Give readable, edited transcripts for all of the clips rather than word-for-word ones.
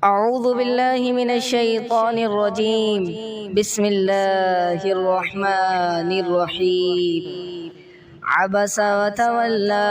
أعوذ بالله من الشيطان الرجيم. بسم الله الرحمن الرحيم. عبس وتولى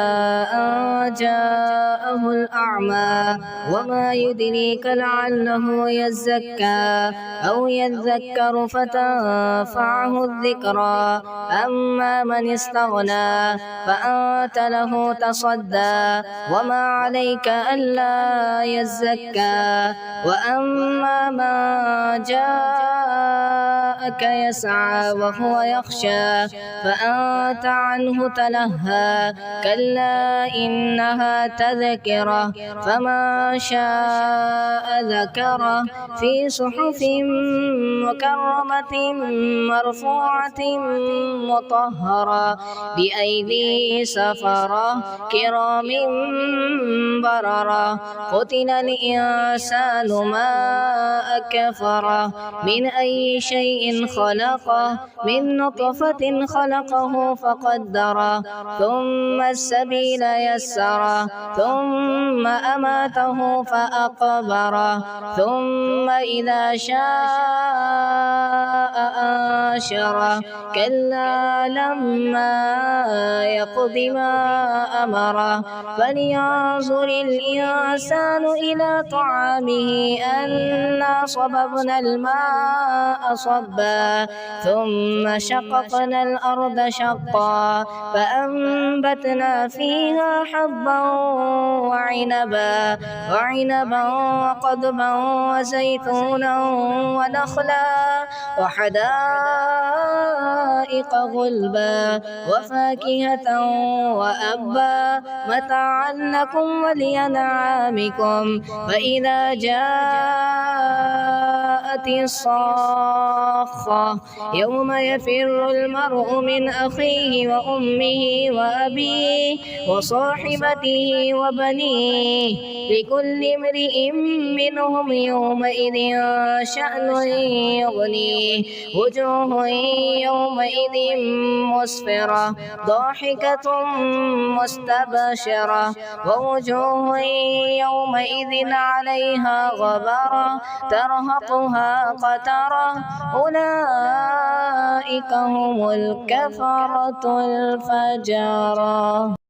أن جاءه الأعمى وما يدريك لعله يزكى أو يذكر فتنفعه الذكرى أما من استغنى فأنت له تصدى وما عليك ألا يزكى وأما من جاءك يسعى وهو يخشى فأنت عنه تلهى كلا إنها تذكرة فمن شاء ذكره في صحف مكرمة مرفوعة مطهرة بأيدي سفرة كرام بررة قتل الإنسان ما أكفره من أي شيء خلقه من نطفة خلقه فقدره ثم السبيل يسره ثم أماته فأقبره ثم إذا شاء أنشره كلا لما يقض ما أمره فلينظر الإنسان إلى طعامه أنا صببنا الماء صبا ثم شققنا الأرض شقا فأنبتنا فيها حبا وعنبا وقضبا وزيتونا ونخلا وحدائق غلبا وفاكهة وأبا متاعا لكم ولأنعامكم فإذا جاءت الصاخة يوم يفر المرء من أخيه وأمه وأبيه وصاحبته وبنيه لكل امرئ منهم يومئذ شأن يغنيه وجوه يومئذ مسفرة ضاحكة مستبشرة ووجوه يومئذ عليها غبرة ترهقها قترة أولئك هم الكفرة الفجرة.